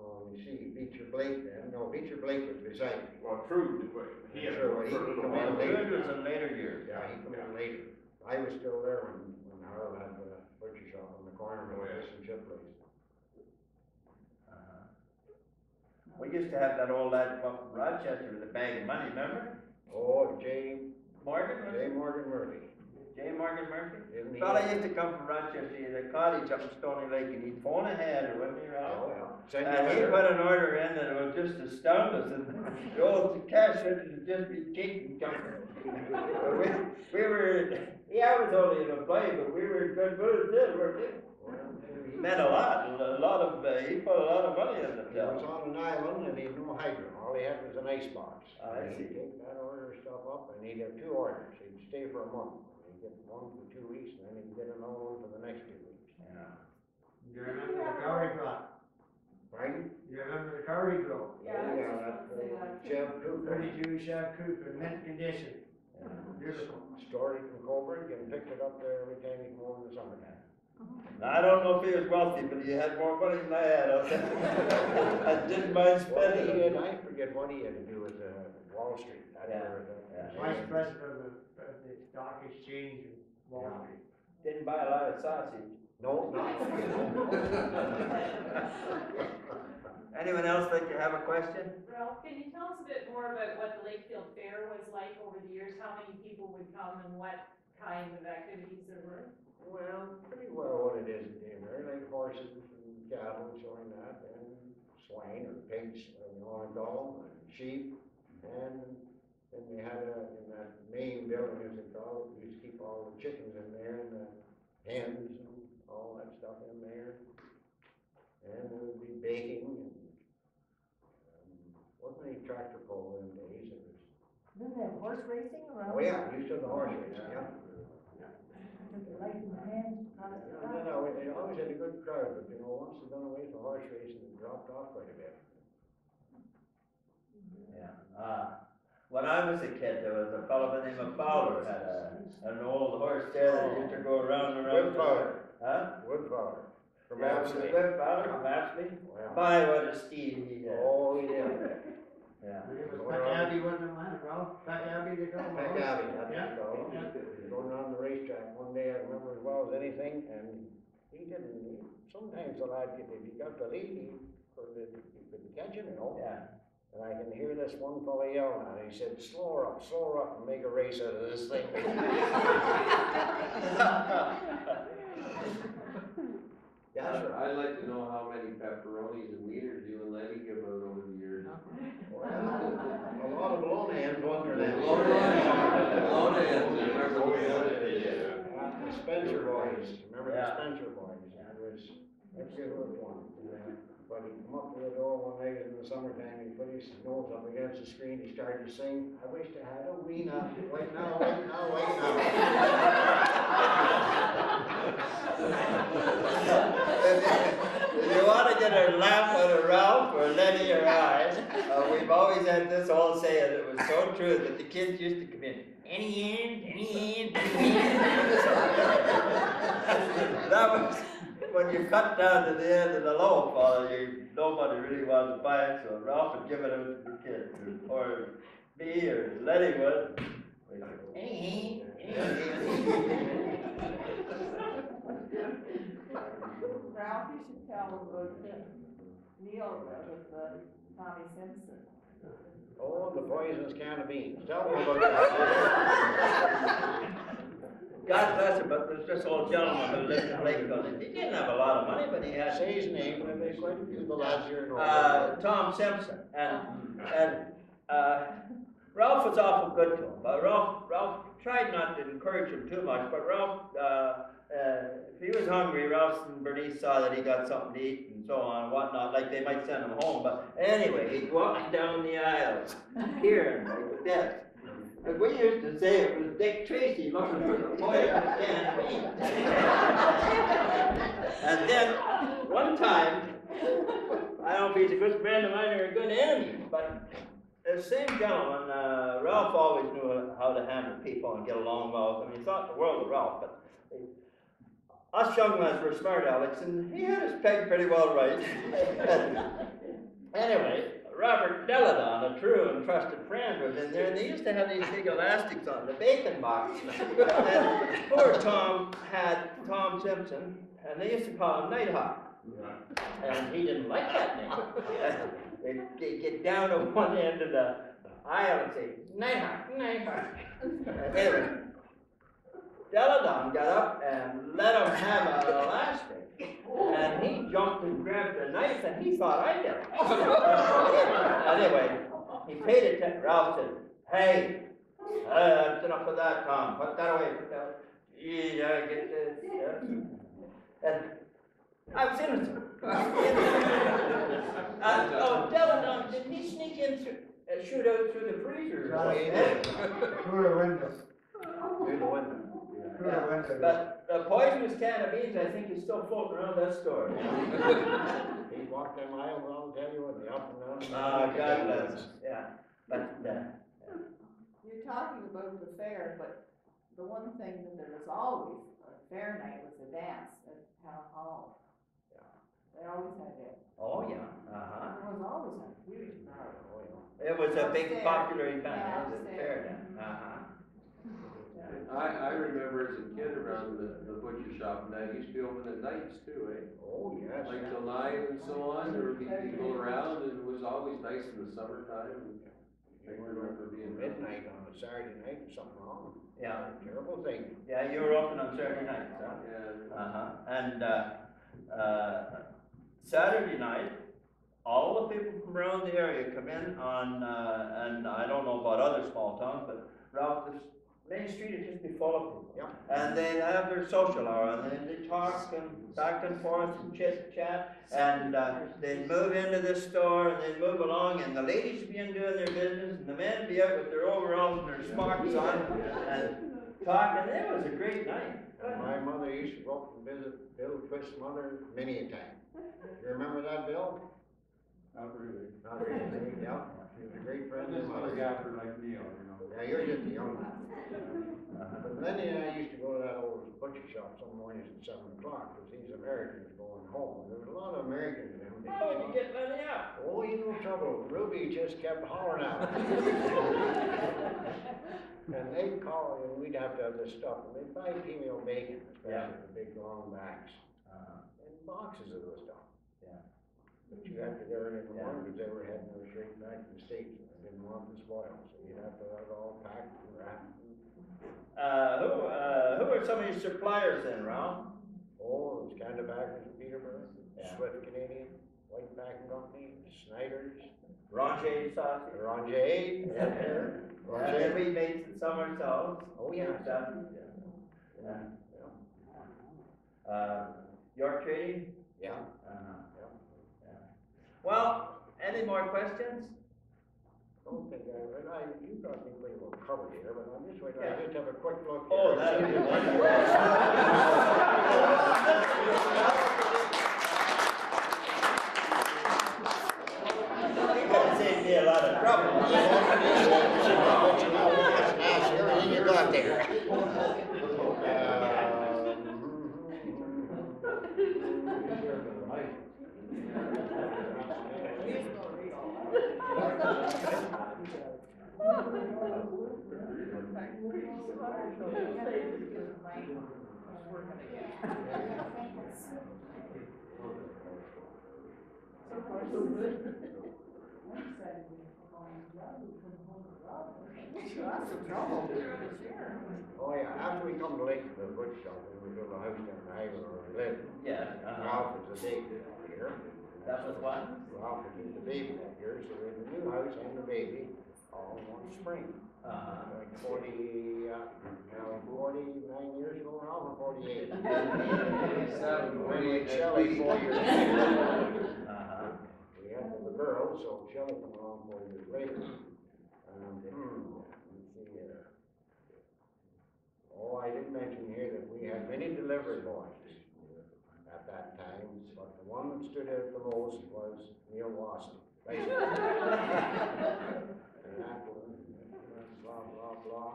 let me see, Beecher Blake then. No, Beecher Blake was beside me. Well, Trude, but he had Sure, a he little come while in later. It was in later years. Yeah, he come in later. I was still there when Harold had the butcher shop on the corner of the fish and chip place. We used to have that old lad from Rochester with a bag of money, remember? Oh, J. Morgan? Morgan Murphy. J. Morgan Murphy? Isn't he? Fella used to come from Rochester, he had a cottage up in Stony Lake, and he'd phone ahead, or wouldn't he, Ralph? Oh, yeah. Send you And a he letter. put an order in that would just astound us, and the old cash register would just be kicking, jumping. we were, I was only an employee, but we were in good mood still, weren't we? He meant a lot he put a lot of money in the He till. was on an island and he had no hydrant. All he had was an ice box. I see. He'd take that order stuff up and he'd have 2 orders. He'd stay for a month. He'd get one for 2 weeks and then he'd get another one for the next 2 weeks. Yeah. Do you remember the curry drop? Pardon? You remember the curry drop? That's Chev Cooper. 32 Chev Cooper, mint condition. Beautiful. Stored it in Coburg and picked it up there every time he came over in the summertime. Now, I don't know if he was wealthy, but he had more money than I had. I didn't mind spending it. I forget what he had to do with Wall Street. Vice president of the stock exchange in Wall Street. Didn't buy a lot of sausage. No, not. Anyone else like to have a question? Ralph, can you tell us a bit more about what the Lakefield Fair was like over the years? How many people would come and what kind of activities there were? Well, pretty well what it is in there, like horses and cattle showing that, and swine or pigs, you want to call them, and sheep, and then they had in that main building, as they call it, we used to keep all the chickens in there, and the hens, and all that stuff in there, and there would be baking, and what many tractor pull in days. It was, Didn't they have horse racing around? oh yeah, used to the horse racing, yeah. With the light in the hand, how does it You know, they always had a good crowd, but you know, once they done away with horse racing, it dropped off quite a bit. Yeah. When I was a kid, there was a fellow by the name of Fowler, had an old horse there that used to go around and around. Wood Fowler. Huh? Wood Fowler. From Yeah, was it Wood Fowler from Ashley? Wow. My, what a steed he had. Oh, yeah. Yeah. Peck Abbey wasn't it, Ralph? Peck Abbey they call it? Peck Abbey, that's Yeah. what they call it. Going around the racetrack one day, I remember as well as anything, and sometimes the lad, if he got the lead, he couldn't catch him, you know? Yeah. And I can hear this one fellow yelling at it. He said, slow her up, and make a race out of this thing. Yes, sir. I'd like to know how many pepperonis and wieners you and Lenny give out over the years. Well, a lot of bologna ends, wasn't there? Bologna ends, I remember we had it. The Spencer boys, remember the Yeah. Spencer boys? It was, let's see who it won. But he come up to the door one night in the summertime, he put his nose up against the screen, he started to sing, I wish I had a wiener, wait now, wait now, wait now. If you want to get a laugh out of Ralph or Lenny or I, we've always had this old saying, it was so true, that the kids used to come in, any end. That was, when you cut down to the end of the low fall, nobody really wanted to buy it, so Ralph would give it out to the kids, or me, or Lenny would. Ralph, you should tell them about Neil with Tommy Simpson. Oh, the poisonous can of beans, tell me about that. God bless him, but there's this old gentleman who lived in Lakeville. He didn't have a lot of money, but he had. Say his name, and they quite a few of the lads here know. Tom Simpson, and Ralph was awful good to him. But Ralph tried not to encourage him too much. But Ralph, if he was hungry, Ralph and Bernice saw that he got something to eat and so on and whatnot. Like they might send him home. But anyway, he'd walk down the aisles, peering like this. And we used to say it was Dick Tracy looking for the poisonous can of beans. And then one time, I don't know if he's a good friend of mine or a good enemy, but the same gentleman, Ralph always knew how to handle people and get along well with them. He thought the world of Ralph, but us young ones were smart Alex, and he had his peg pretty well right. Anyway, Robert Deladon, a true and trusted friend, was in there, and they used to have these big elastics on the bacon box. And poor Tom had Tom Simpson, and they used to call him Nighthawk. And he didn't like that name. They'd get down to one end of the aisle and say, Nighthawk, Nighthawk. Anyway, Deladon got up and let him have an elastic. And he jumped and grabbed a knife, and he thought I did it. Anyway, he paid attention. Ralph said, hey, that's enough of that, Tom. Put that away. Put that away. Yeah, get this. Yeah. And I was innocent. Deladon, didn't he sneak in shoot out through the freezer? Through the window. Through the window. Yeah. But the poisonous can of beans, I think, is still floating around that store. He walked them aisles, I'll tell you, and the up and down. God bless. Yeah. But, You're talking about the fair, but the one thing that there was always, a fair night was a dance at Town Hall. Yeah. They always had that. oh, yeah. There was always a huge crowd. It was a big Upstairs. popular event. Yeah, It was a upstairs. fair then. I remember as a kid around the butcher shop, and I used to be open at nights too, eh? Oh, yes. Like till 9 and so on, there would be people around, and it was always nice in the summertime. I remember being Midnight on a Saturday night, something wrong. Yeah. Terrible thing. Yeah, you were open on Saturday nights, huh? Yeah. And Saturday night, all the people from around the area come in on, and I don't know about other small towns, but Ralph, Main Street would just be full of people. Yep. And they'd have their social hour, and then they talk and back and forth and chit chat, and they'd move into this store, and they'd move along, and the ladies would be in doing their business, and the men would be out with their overalls and their smocks on, and talking. It was a great night. And my mother used to go up and visit Bill Twist's mother many a time. You remember that, Bill? Not really. Not really, yeah. He was a great friend of Just not a mine. gaffer like Neil, you know. Yeah, you're just a young man. But Lenny and I used to go to that old butcher shop some mornings at 7 o'clock, because these Americans going home. There was a lot of Americans in them. How would you get Lenny up? Oh, you no trouble. Ruby just kept hollering out. And they'd call, and we'd have to have this stuff, and they'd buy female bacon, especially the big long backs, and boxes of the stuff. Yeah. But you had to get early in the morning, because they were heading straight back to the States, and they didn't want to spoil, so you'd have to have it all packed and wrapped. Who are some of your suppliers then, Ralph? Oh, it was Candabackers in Peterborough, Yeah. Swift Canadian, White Packing Company, Snyder's, Ranger sausage. Ranger, yeah. And then we made some ourselves. Oh, yeah. York Trading? Yeah. Well, any more questions? I don't think you got me pretty well covered here, but I'm just waiting, Yeah. I just have a quick look. Oh, here. that'd be wonderful. That saved me a lot of trouble. That's everything you got there. Oh yeah, after we come to Lake, the butcher shop, and we built a house down the highway where we lived. Yeah. Ralph was a baby that year. That was what? Ralph was the baby that year, so we had the new house and the baby all in one spring. Like 49 years ago, Ralph, or 48? 48, Shelley, 4 years later. We had the girls, so Shelley came along 4 years later. Let's see here. Oh, I didn't mention here that we had many delivery boys at that time, but the one that stood out the most was Neil Wasson. And that one, blah, blah, blah.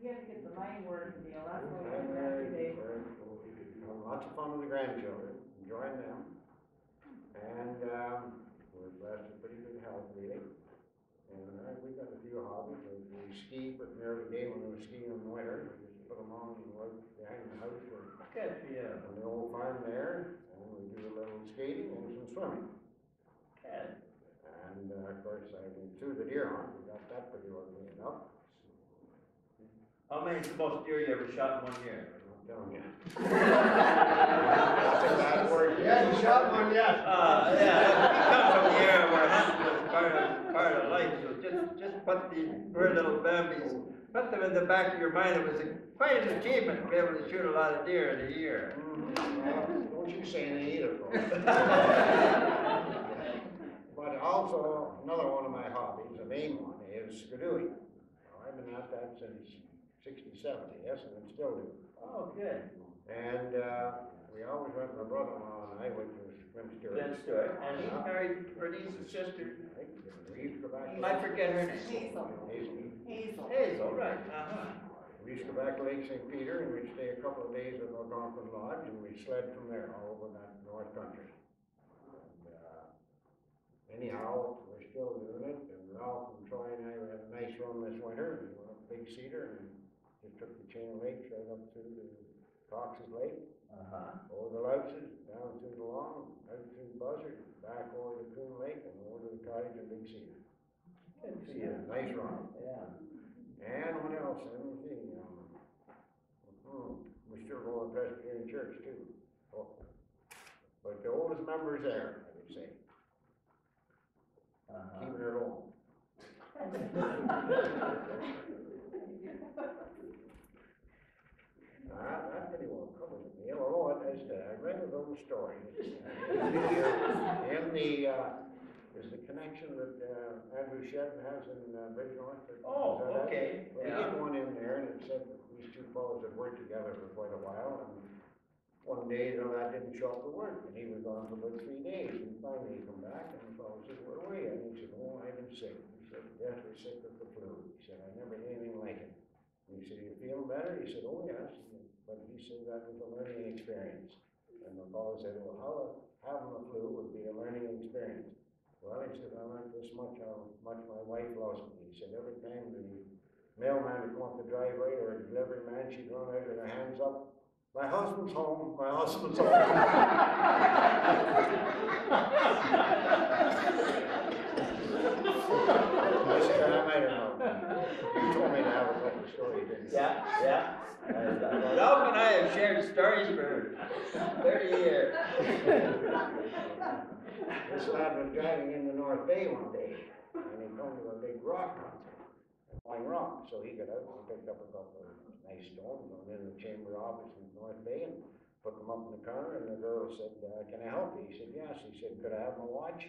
You have to get the line working, Neil, that's what And we're doing every day. we're having lots of fun with the grandchildren, enjoying them. And we're blessed with pretty good health, really. And we've got a few hobbies. We ski, but nearly day when we were skiing in the winter. We just put them on and work behind the house on the old farm there. And we do a little skating and some swimming. And of course, I went through the deer hunt. We got that pretty well cleaned up. How many is the most deer you ever shot in 1 year? I'm not telling you. That's a bad word. Yeah, you shot one yet. Yeah, we come from the area where hunting was part of life, so just put these poor little bambies, put them in the back of your mind. It was quite an achievement to be able to shoot a lot of deer in a year. Well, don't you say anything either, folks. But also, another one of my hobbies, the main one, is skidooing. I've been at that since 60, 70, yes, and I'm still doing. Oh, good. And we always went, my brother-in-law and I went to Swim Stewart. Glenn Stewart, and he married Bernice's sister. We used to go back. I forget her name. Hazel. Hazel, right. We used to go back to Lake St. Peter, and we'd stay a couple of days at Algonquin Lodge, and we'd sled from there all over that North Country. And anyhow, we're still doing it, and Ralph and Troy and I had a nice run this winter. We went up Big Cedar and just took the chain of lakes right up to the Cox's Lake, over the Louses, down through the Long, out through the Buzzard, back over to Coon Lake, and over to the cottage in Big Cedar. Good for you. Nice run. Yeah. And what else? Let me see. We still go to Presbyterian Church too. Oh. But the oldest members there, I would say. Keeping it on. old story. There's the connection that Andrew Shedden has in Bridge North. Oh, okay, Well, he yeah. did one in there, and it said that these two fellows had worked together for quite a while, and one day the lad didn't show up to work, and he was gone for about 3 days, and finally he come back, and the fellow said, "Where were you?" And he said, "Oh, I've been sick." He said, "Yes, we're sick with the flu." He said, "I never had anything like it." And he said, "You feeling better?" He said, "Oh, yes." But he said that was a learning experience. And the fellow said, "Well, how having the flu would be a learning experience?" Well, he said, "I learned this much, how much my wife loves me." He said, "Every time the mailman would come up the driveway, or a delivery man, she'd run out with her hands up, 'My husband's home, my husband's home.'" I said, "I might have known. You told me to have a couple of stories, didn't you?" Yeah. Ralph and I have shared stories for 30 years. This lad was driving in the North Bay one day, and he come to a big rock concert, flying rock. So he got out and picked up a couple of nice stones, went in the chamber office in North Bay and put them up in the counter, and the girl said, "Can I help you?" He said, "Yes." He said, "Could I have my watch?"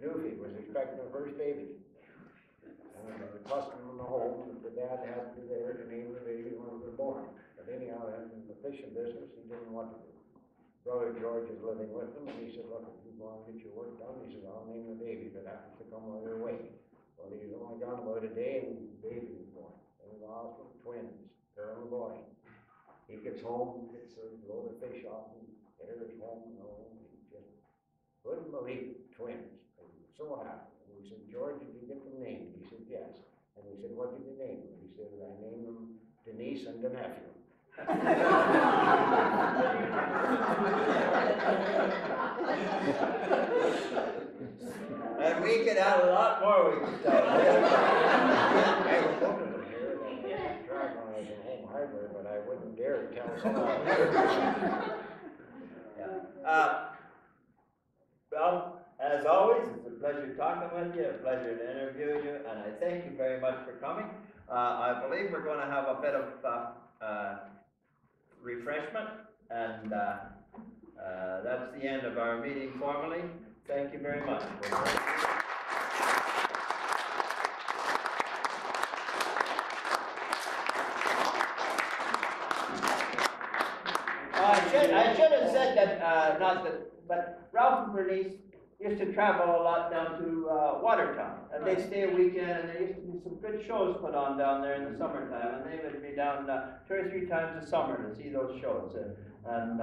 Newfie was expecting her first baby. And it was a custom in the home that the dad had to be there to name the baby when it was born. But anyhow, in the fishing business, he didn't want to do. Brother George is living with him, and he said, "Look, if you go and get your work done," he said, "I'll name the baby that happens to come while you're away." Well, he was only gone about a day, and the baby was born. In the hospital, twins, girl and boy. He gets home, gets a load of fish off, and there is home, and all. He just couldn't believe it, twins. And he was so happy. And he said, "George, did you get them named?" He said, "Yes." And he said, "What did you name them?" He said, "I named them Denise and the nephew." And we could have a lot more we could tell. I was looking to hear that track when I was in home hardware, but I wouldn't dare tell someone. Well, as always, it's a pleasure talking with you, a pleasure to interview you, and I thank you very much for coming. I believe we're going to have a bit of refreshment, and that's the end of our meeting formally. Thank you very much. I should have said that, not that, but Ralph and Bernice used to travel a lot down to Watertown, and they'd stay a weekend, and there used to be some good shows put on down there in the summertime, and they would be down 2 or 3 times a summer to see those shows, and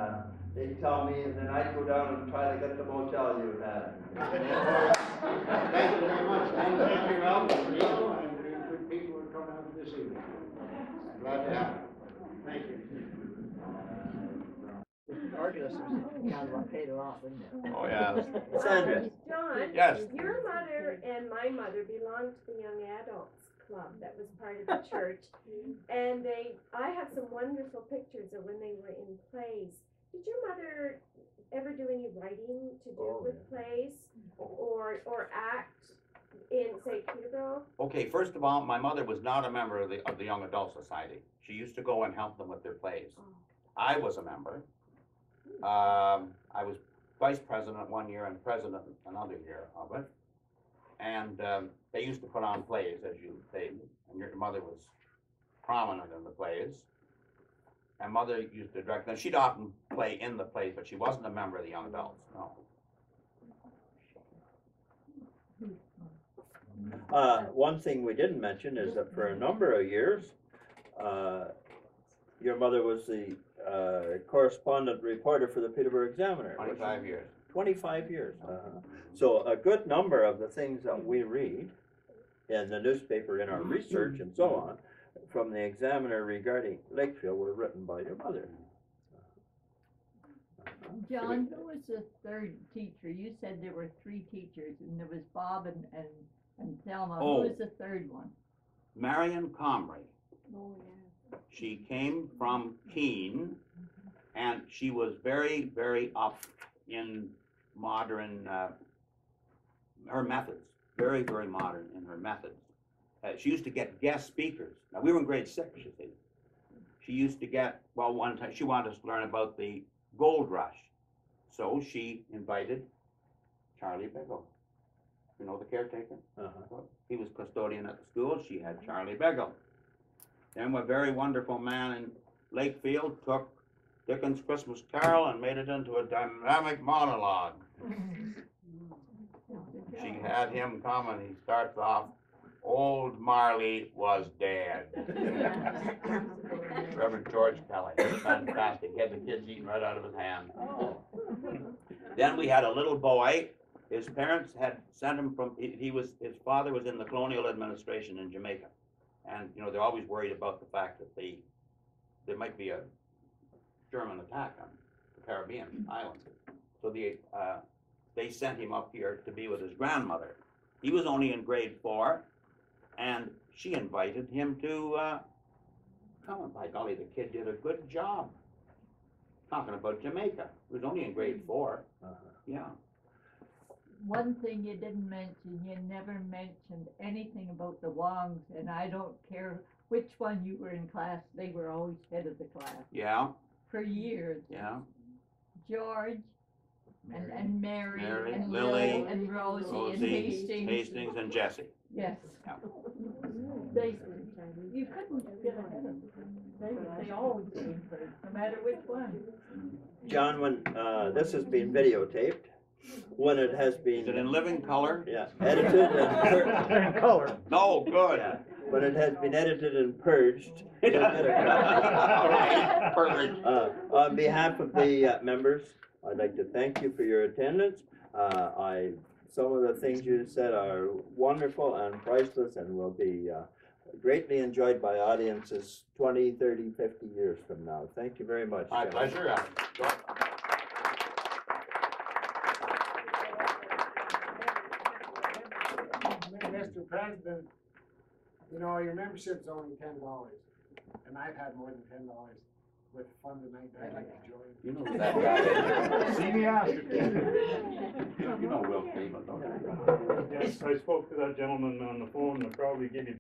they'd tell me, and then I'd go down and try to get the motel you had. Thank you very much. Thank you, Ralph, and Neil, and the good people who are coming out this evening. Glad to have you. Thank you. Organist kind of paid it off, isn't it? Oh, yeah. Sandra. John? Yes. Your mother and my mother belonged to the Young Adults Club that was part of the church. And I have some wonderful pictures of when they were in plays. Did your mother ever do any writing to do with plays or act in, say, Peterborough? Okay, first of all, my mother was not a member of the Young Adult Society. She used to go and help them with their plays. I was a member. I was vice president one year and president another year of it. And they used to put on plays, as you say, and your mother was prominent in the plays. And mother used to direct them. She'd often play in the plays, but she wasn't a member of the Young Adults, no. One thing we didn't mention is that for a number of years, your mother was the correspondent reporter for the Peterborough Examiner. 25 years. 25 years. So a good number of the things that we read in the newspaper, in our research and so on, from the Examiner regarding Lakefield were written by your mother. John, who was the third teacher? You said there were 3 teachers, and there was Bob and Thelma. Oh. Who was the third one? Marion Comrie. Oh, yeah. She came from Keene, and she was very, very up in modern, her methods, very, very modern in her methods. She used to get guest speakers. Now, we were in grade 6, you see. She used to get, well, one time, she wanted us to learn about the gold rush. So she invited Charlie Bigelow. You know, the caretaker? He was custodian at the school. She had Charlie Bigelow. Then a very wonderful man in Lakefield took Dickens' Christmas Carol and made it into a dynamic monologue. She had him come and he starts off, "Old Marley was dead." Reverend George Kelly, fantastic. He had the kids eating right out of his hand. Then we had a little boy. His parents had sent him from, his father was in the colonial administration in Jamaica. And, you know, they're always worried about the fact that there might be a German attack on the Caribbean islands. So they sent him up here to be with his grandmother. He was only in grade 4, and she invited him to come. And by golly, the kid did a good job. Talking about Jamaica. He was only in grade 4. Yeah. One thing you didn't mention, you never mentioned anything about the Wongs, and I don't care which one you were in class, they were always head of the class. Yeah. For years. Yeah. George and Mary and Lily and Rosie and Hastings and Jesse. Yes. Yeah. You couldn't get ahead of them. They always came first, no matter which one. John, when this has been videotaped, when it has been... Is it in living color? Yeah, edited and... In color. No, good. Yeah. When it has been edited and purged, you'll get a All right, perfect. on behalf of the members, I'd like to thank you for your attendance. Some of the things you said are wonderful and priceless and will be greatly enjoyed by audiences 20, 30, 50 years from now. Thank you very much. My John. pleasure. Mr. President, you know, your membership's only $10, and I've had more than $10 with fun tonight. I'd like to join. You know who that guy is. See me after. You know Will Cleveland, don't you? Yes, I spoke to that gentleman on the phone, and probably give you